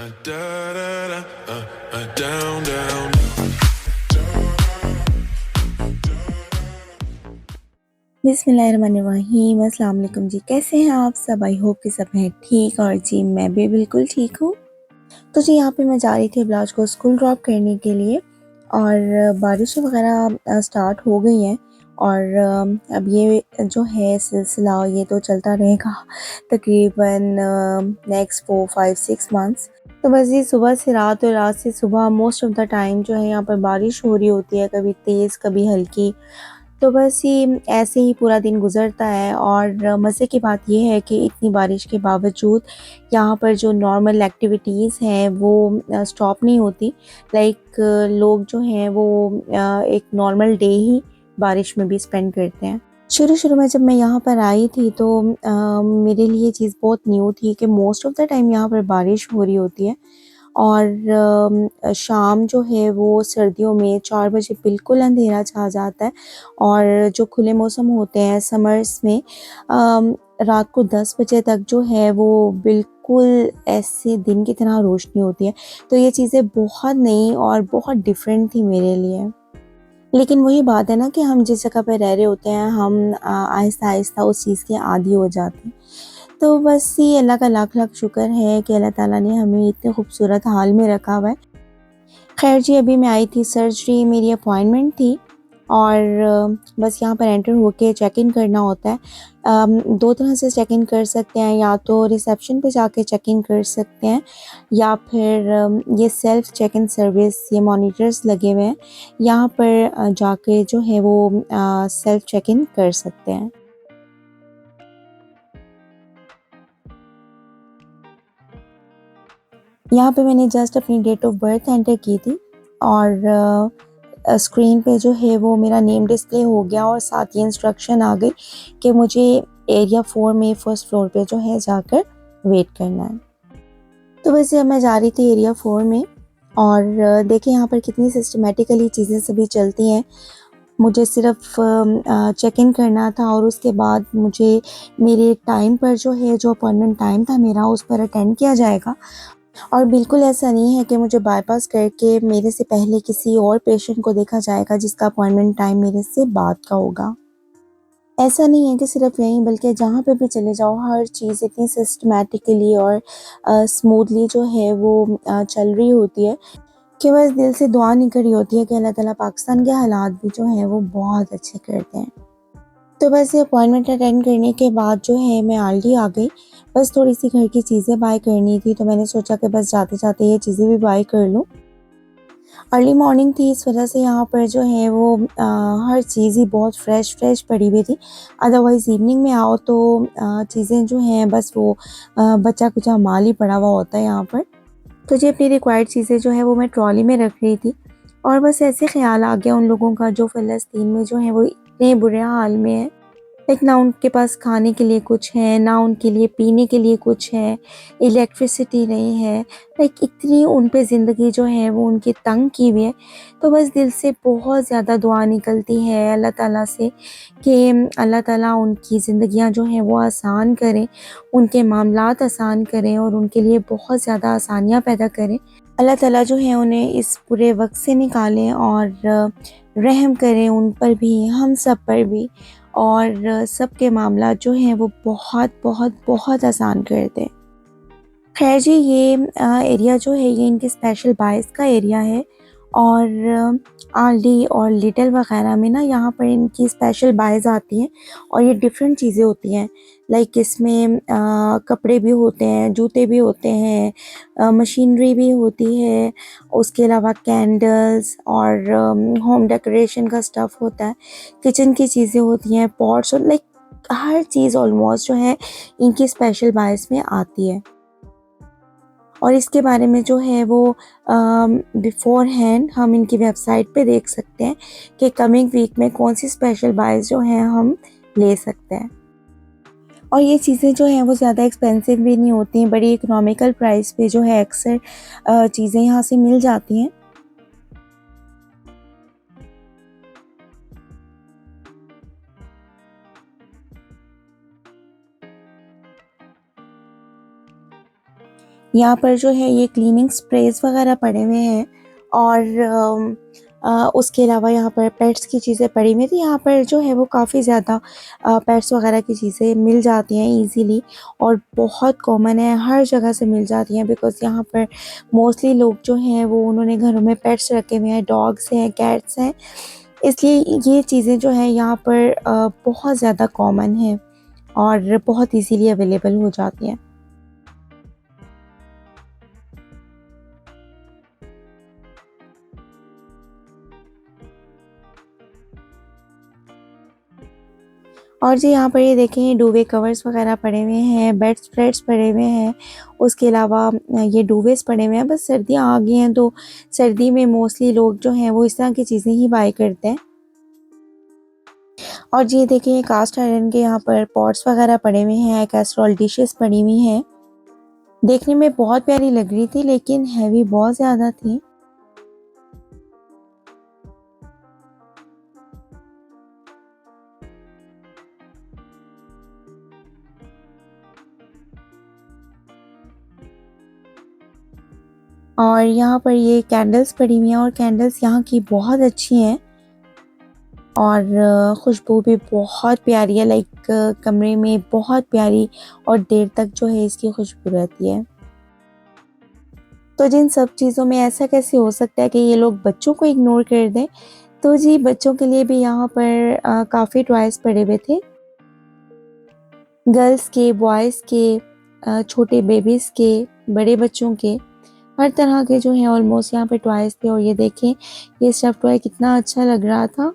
Da da da, down down. बिस्मिल्लाहिर्रहमानिर्रहीम। अस्सलाम वालेकुम जी, कैसे हैं आप सब? आई होप कि सब हैं ठीक। और जी मैं भी बिल्कुल ठीक हूँ। तो जी यहाँ पे मैं जा रही थी ब्लाउज को स्कूल ड्रॉप करने के लिए, और बारिश वगैरह स्टार्ट हो गई हैं। और अब ये जो है सिलसिला ये तो चलता रहेगा तकरीबन नेक्स्ट 4 5 6 मंथ्स। तो बस ये सुबह से रात और रात से सुबह मोस्ट ऑफ द टाइम जो है यहाँ पर बारिश हो रही होती है, कभी तेज़ कभी हल्की। तो बस ये ऐसे ही पूरा दिन गुज़रता है। और मज़े की बात ये है कि इतनी बारिश के बावजूद यहाँ पर जो नॉर्मल एक्टिविटीज़ हैं वो स्टॉप नहीं होती। लाइक लोग जो हैं वो एक नॉर्मल डे ही बारिश में भी स्पेंड करते हैं। शुरू-शुरू में जब मैं यहाँ पर आई थी तो मेरे लिए ये चीज़ बहुत न्यू थी कि मोस्ट ऑफ़ द टाइम यहाँ पर बारिश हो रही होती है। और शाम जो है वो सर्दियों में 4 बजे बिल्कुल अंधेरा छा जाता है। और जो खुले मौसम होते हैं समर्स में रात को 10 बजे तक जो है वो बिल्कुल ऐसे दिन की तरह रोशनी होती है। तो ये चीज़ें बहुत नई और बहुत डिफरेंट थी मेरे लिए। लेकिन वही बात है ना कि हम जिस जगह पे रह रहे होते हैं हम आहिस्ता-आहिस्ता उस चीज़ के आदी हो जाते हैं। तो बस ये अल्लाह का लाख-लाख शुक्र है कि अल्लाह ताला ने हमें इतने खूबसूरत हाल में रखा हुआ है। ख़ैर जी, अभी मैं आई थी, सर्जरी मेरी अपॉइंटमेंट थी। और बस यहाँ पर एंटर होके चेक इन करना होता है। 2 तरह से चेक इन कर सकते हैं, या तो रिसेप्शन पे जाके चेक इन कर सकते हैं, या फिर ये सेल्फ चेक इन सर्विस, ये मॉनिटर्स लगे हुए हैं, यहाँ पर जाके जो है वो सेल्फ चेक इन कर सकते हैं। यहाँ पे मैंने जस्ट अपनी डेट ऑफ बर्थ एंटर की थी, और स्क्रीन पे जो है वो मेरा नेम डिस्प्ले हो गया, और साथ ही इंस्ट्रक्शन आ गई कि मुझे एरिया 4 में फर्स्ट फ्लोर पे जो है जाकर वेट करना है। तो वैसे अब मैं जा रही थी एरिया 4 में, और देखिए यहाँ पर कितनी सिस्टमेटिकली चीज़ें सभी चलती हैं। मुझे सिर्फ चेक इन करना था, और उसके बाद मुझे मेरे टाइम पर जो है, जो अपॉइंटमेंट टाइम था मेरा, उस पर अटेंड किया जाएगा। और बिल्कुल ऐसा नहीं है कि मुझे बायपास करके मेरे से पहले किसी और पेशेंट को देखा जाएगा जिसका अपॉइंटमेंट टाइम मेरे से बाद का होगा। ऐसा नहीं है कि सिर्फ यहीं, बल्कि जहाँ पे भी चले जाओ हर चीज़ इतनी सिस्टमैटिकली और स्मूथली जो है वो चल रही होती है कि बस दिल से दुआ निकली होती है कि अल्लाह ताला पाकिस्तान के हालात भी जो हैं वो बहुत अच्छे करते हैं। तो बस ये अपॉइंटमेंट अटेंड करने के बाद जो है मैं ऑलरेडी आ गई। बस थोड़ी-सी घर की चीज़ें बाय करनी थी, तो मैंने सोचा कि बस जाते-जाते ये चीज़ें भी बाय कर लूँ। अर्ली मॉर्निंग थी, इस वजह से यहाँ पर जो है वो हर चीज़ ही बहुत फ्रेश पड़ी हुई थी। अदरवाइज़ इवनिंग में आओ तो चीज़ें जो हैं बस वो बचा-कुचा माल ही पड़ा हुआ होता है यहाँ पर। तो जी अपनी रिक्वायर्ड चीज़ें जो है वो मैं ट्रॉली में रख रही थी, और बस ऐसे ख़्याल आ गया उन लोगों का जो फ़लस्तीन में जो है वो इतने बुरे हाल में हैं। लाइक ना उनके पास खाने के लिए कुछ है, ना उनके लिए पीने के लिए कुछ है, इलेक्ट्रिसिटी नहीं है। लाइक इतनी उन पे ज़िंदगी जो है वो उनकी तंग की हुई है। तो बस दिल से बहुत ज़्यादा दुआ निकलती है अल्लाह ताला से कि अल्लाह ताला उनकी ज़िंदगियाँ जो हैं वो आसान करें, उनके मामलात आसान करें, और उनके लिए बहुत ज़्यादा आसानियाँ पैदा करें। अल्लाह ताला जो है उन्हें इस पूरे वक़्त से निकालें, और रहम करें उन पर भी, हम सब पर भी, और सबके मामलात जो हैं वो बहुत बहुत बहुत आसान कर दें। ख़ैर जी, ये एरिया जो है ये इनके स्पेशल बायस का एरिया है। और आलडी और लिटिल वग़ैरह में ना यहाँ पर इनकी स्पेशल बायज़ आती हैं, और ये डिफरेंट चीज़ें होती हैं। लाइक इसमें कपड़े भी होते हैं, जूते भी होते हैं, मशीनरी भी होती है, उसके अलावा कैंडल्स और होम डेकोरेशन का स्टफ़ होता है, किचन की चीज़ें होती हैं, पॉट्स, और लाइक हर चीज़ ऑलमोस्ट जो है इनकी स्पेशल बायस में आती है। और इसके बारे में जो है वो बिफ़ोर हैंड हम इनकी वेबसाइट पे देख सकते हैं कि कमिंग वीक में कौन-सी स्पेशल बायज़ जो हैं हम ले सकते हैं। और ये चीज़ें जो हैं वो ज़्यादा एक्सपेंसिव भी नहीं होती हैं, बड़ी इकोनॉमिकल प्राइस पे जो है अक्सर चीज़ें यहाँ से मिल जाती हैं। यहाँ पर जो है ये क्लीनिंग स्प्रेज वगैरह पड़े हुए हैं और उसके अलावा यहाँ पर पेट्स की चीज़ें पड़ी हुई थी। यहाँ पर जो है वो काफ़ी ज़्यादा पेट्स वगैरह की चीज़ें मिल जाती हैं इजीली और बहुत कॉमन है, हर जगह से मिल जाती हैं बिकॉज़ यहाँ पर मोस्टली लोग जो हैं वो उन्होंने घरों में पेट्स रखे हुए हैं, डॉग्स हैं, कैट्स हैं, इसलिए ये चीज़ें जो हैं यहाँ पर बहुत ज़्यादा कॉमन हैं और बहुत इजीली अवेलेबल हो जाती हैं। और जी यहाँ पर ये देखें डुवे कवर्स वगैरह पड़े हुए हैं, बेड स्प्रेड्स पड़े हुए हैं, उसके अलावा ये डुवेस पड़े हुए हैं। बस सर्दियाँ आ गई हैं तो सर्दी में मोस्टली लोग जो हैं वो इस तरह की चीज़ें ही बाय करते हैं। और जी ये देखिए कास्ट आयरन के यहाँ पर पॉट्स वगैरह पड़े हुए हैं, कैसरोल डिशेस पड़ी हुई हैं। देखने में बहुत प्यारी लग रही थी लेकिन हैवी बहुत ज़्यादा थी। और यहाँ पर ये कैंडल्स पड़ी हुई हैं और कैंडल्स यहाँ की बहुत अच्छी हैं और खुशबू भी बहुत प्यारी है, लाइक कमरे में बहुत प्यारी और देर तक जो है इसकी खुशबू रहती है। तो जिन सब चीज़ों में ऐसा कैसे हो सकता है कि ये लोग बच्चों को इग्नोर कर दें? तो जी बच्चों के लिए भी यहाँ पर काफ़ी टॉयज़ पड़े हुए थे। गर्ल्स के, बॉयज़ के, छोटे बेबीज़ के, बड़े बच्चों के, हर तरह के जो हैं ऑलमोस्ट यहाँ पे टॉयज़ थे और ये देखें ये स्टफ़ टॉय कितना अच्छा लग रहा था।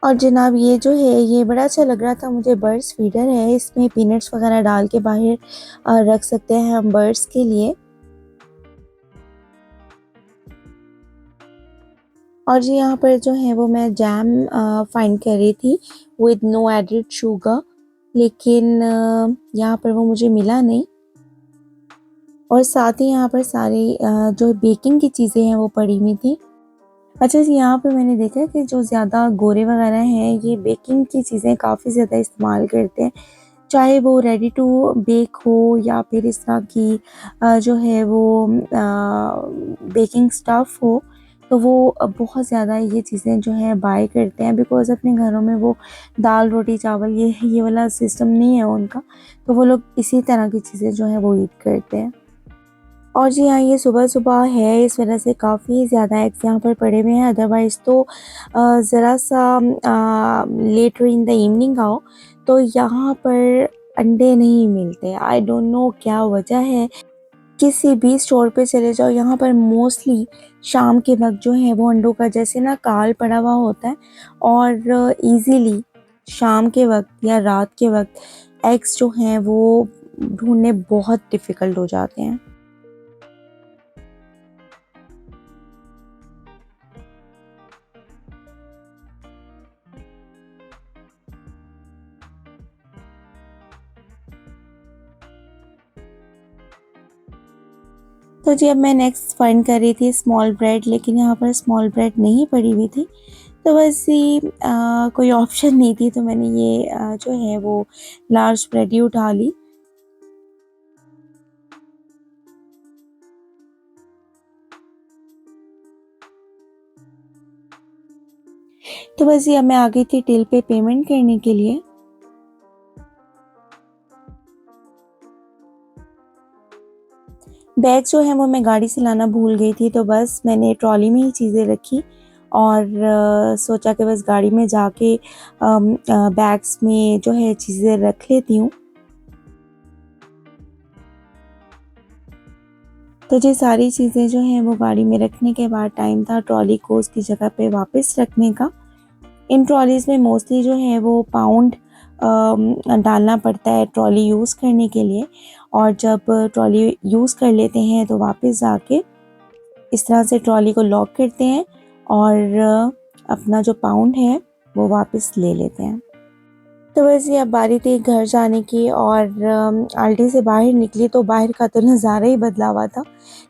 और जनाब ये जो है ये बड़ा अच्छा लग रहा था मुझे, बर्ड्स फीडर है, इसमें पीनट्स वगैरह डाल के बाहर रख सकते हैं हम बर्ड्स के लिए। और जी यहाँ पर जो है वो मैं जैम फाइंड कर रही थी विद नो एडेड शुगर, लेकिन यहाँ पर वो मुझे मिला नहीं। और साथ ही यहाँ पर सारी जो बेकिंग की चीज़ें हैं वो पड़ी हुई थी। अच्छा जी यहाँ पे मैंने देखा कि जो ज़्यादा गोरे वगैरह हैं ये बेकिंग की चीज़ें काफ़ी ज़्यादा इस्तेमाल करते हैं, चाहे वो रेडी टू बेक हो या फिर इस तरह की जो है वो बेकिंग स्टफ़ हो, तो वो बहुत ज़्यादा ये चीज़ें जो है बाय करते हैं बिकॉज़ अपने घरों में वो दाल रोटी चावल ये वाला सिस्टम नहीं है उनका, तो वो लोग इसी तरह की चीज़ें जो है वो ईट करते हैं। और जी हाँ, ये सुबह-सुबह है इस वज़ह से काफ़ी ज़्यादा एग्स यहाँ पर पड़े हुए हैं, अदरवाइज़ तो ज़रा-सा लेटर इन द इवनिंग आओ तो यहाँ पर अंडे नहीं मिलते। आई डोंट नो क्या वजह है। किसी भी स्टोर पे चले जाओ यहाँ पर मोस्टली शाम के वक़्त जो है वो अंडों का जैसे ना काल पड़ा हुआ होता है और ईज़िली शाम के वक़्त या रात के वक़्त एग्स जो हैं वो ढूँढने बहुत डिफ़िकल्ट हो जाते हैं। तो जी अब मैं नेक्स्ट फाइंड कर रही थी स्मॉल ब्रेड, लेकिन यहाँ पर स्मॉल ब्रेड नहीं पड़ी हुई थी। तो बस ये कोई ऑप्शन नहीं थी तो मैंने ये जो है वो लार्ज ब्रेड ही उठा ली। तो बस ये अब मैं आ गई थी टिल पे पेमेंट करने के लिए। बैग जो है वो मैं गाड़ी से लाना भूल गई थी, तो बस मैंने ट्रॉली में ही चीज़ें रखी और सोचा कि बस गाड़ी में जाके बैग्स में जो है चीज़ें रख लेती हूँ। तो ये सारी चीज़ें जो हैं वो गाड़ी में रखने के बाद टाइम था ट्रॉली को उसकी जगह पे वापस रखने का। इन ट्रॉलीज़ में मोस्टली जो है वो पाउंड डालना पड़ता है ट्रॉली यूज़ करने के लिए, और जब ट्रॉली यूज़ कर लेते हैं तो वापस जाके इस तरह से ट्रॉली को लॉक करते हैं और अपना जो पाउंड है वो वापस ले लेते हैं। तो बस ये अब बारी थी घर जाने की और आल्टी से बाहर निकली तो बाहर का तो नज़ारा ही बदला हुआ था।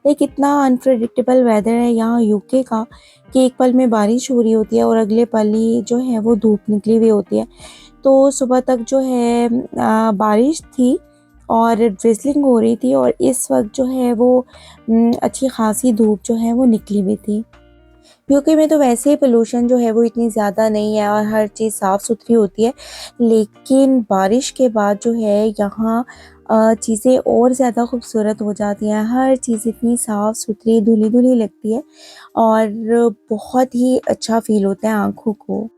लेकिन इतना अनप्रेडिक्टेबल वेदर है यहाँ यूके का कि एक पल में बारिश हो रही होती है और अगले पल ही जो है वो धूप निकली हुई होती है। तो सुबह तक जो है बारिश थी और ड्रिज़लिंग हो रही थी और इस वक़्त जो है वो अच्छी ख़ासी धूप जो है वो निकली हुई थी। यूके में तो वैसे ही पोल्यूशन जो है वो इतनी ज़्यादा नहीं है और हर चीज़ साफ़ सुथरी होती है, लेकिन बारिश के बाद जो है यहाँ चीज़ें और ज़्यादा खूबसूरत हो जाती हैं। हर चीज़ इतनी साफ़ सुथरी धुली-धुली लगती है और बहुत ही अच्छा फ़ील होता है आँखों को।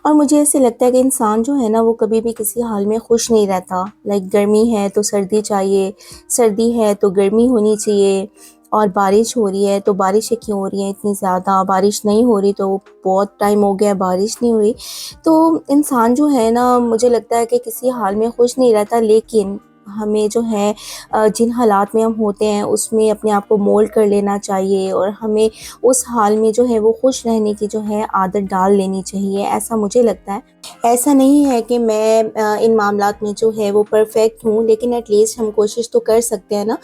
और मुझे ऐसे लगता है कि इंसान जो है ना वो कभी भी किसी हाल में खुश नहीं रहता। लाइक गर्मी है तो सर्दी चाहिए, सर्दी है तो गर्मी होनी चाहिए और बारिश हो रही है तो बारिशें क्यों हो रही हैं इतनी ज़्यादा, बारिश नहीं हो रही तो बहुत टाइम हो गया बारिश नहीं हुई। तो इंसान जो है ना मुझे लगता है कि किसी हाल में खुश नहीं रहता, लेकिन हमें जो है जिन हालात में हम होते हैं उसमें अपने आप को मोल्ड कर लेना चाहिए और हमें उस हाल में जो है वो खुश रहने की जो है आदत डाल लेनी चाहिए, ऐसा मुझे लगता है। ऐसा नहीं है कि मैं इन मामलात में जो है वो परफ़ेक्ट हूँ, लेकिन एट लीस्ट हम कोशिश तो कर सकते हैं ना।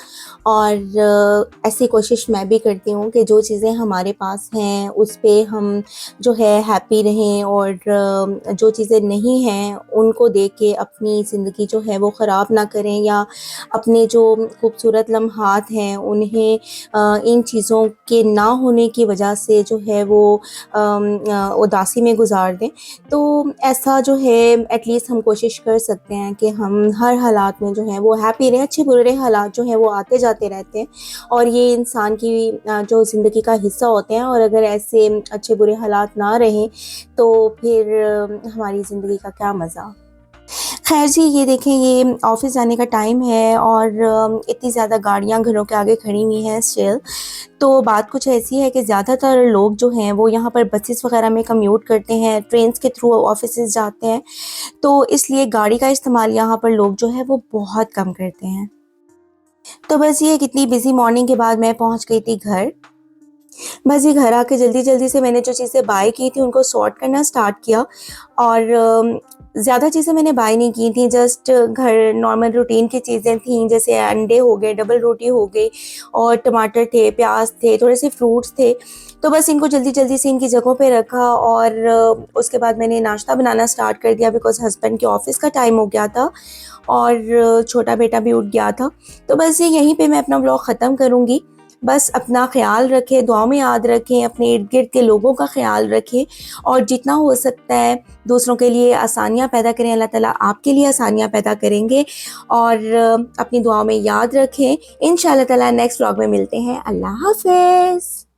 और ऐसी कोशिश मैं भी करती हूँ कि जो चीज़ें हमारे पास हैं उस पे हम जो है हैप्पी रहें और जो चीज़ें नहीं हैं उनको देख के अपनी ज़िंदगी जो है वो ख़राब ना करें या अपने जो खूबसूरत लम्हात हैं उन्हें इन चीज़ों के ना होने की वजह से जो है वो उदासी में गुज़ार दें। तो ऐसा जो है एटलीस्ट हम कोशिश कर सकते हैं कि हम हर हालात में जो है वो हैप्पी रहें। अच्छे बुरे हालात जो हैं वो आते जाते रहते हैं और ये इंसान की जो ज़िंदगी का हिस्सा होते हैं और अगर ऐसे अच्छे बुरे हालात ना रहें तो फिर हमारी ज़िंदगी का क्या मज़ा। ख़ैर जी, ये देखें ये ऑफ़िस जाने का टाइम है और इतनी ज़्यादा गाड़ियाँ घरों के आगे खड़ी हुई हैं स्टिल। तो बात कुछ ऐसी है कि ज़्यादातर लोग जो हैं वो यहाँ पर बसेस वग़ैरह में कम्यूट करते हैं, ट्रेन्स के थ्रू ऑफ़िसेज़ जाते हैं, तो इसलिए गाड़ी का इस्तेमाल यहाँ पर लोग जो है वो बहुत कम करते हैं। तो बस ये कितनी बिज़ी मॉर्निंग के बाद मैं पहुँच गई थी घर। बस ये घर आके जल्दी-जल्दी से मैंने जो चीज़ें बाय की थी उनको सॉर्ट करना स्टार्ट किया और ज़्यादा चीज़ें मैंने बाय नहीं की थी, जस्ट घर नॉर्मल रूटीन की चीज़ें थीं, जैसे अंडे हो गए, डबल रोटी हो गई और टमाटर थे, प्याज़ थे, थोड़े से फ्रूट्स थे। तो बस इनको जल्दी-जल्दी से इनकी जगहों पे रखा और उसके बाद मैंने नाश्ता बनाना स्टार्ट कर दिया बिकॉज़ हस्बैंड के ऑफ़िस का टाइम हो गया था और छोटा बेटा भी उठ गया था। तो बस ये यहीं पे मैं अपना व्लॉग ख़त्म करूँगी। बस अपना ख़्याल रखें, दुआ में याद रखें, अपने इर्द-गिर्द के लोगों का ख़्याल रखें और जितना हो सकता है दूसरों के लिए आसानियाँ पैदा करें। अल्लाह ताला आपके लिए आसानियाँ पैदा करेंगे और अपनी दुआओं में याद रखें। इंशाअल्लाह ताला नेक्स्ट व्लॉग में मिलते हैं। अल्लाह हाफ़िज़।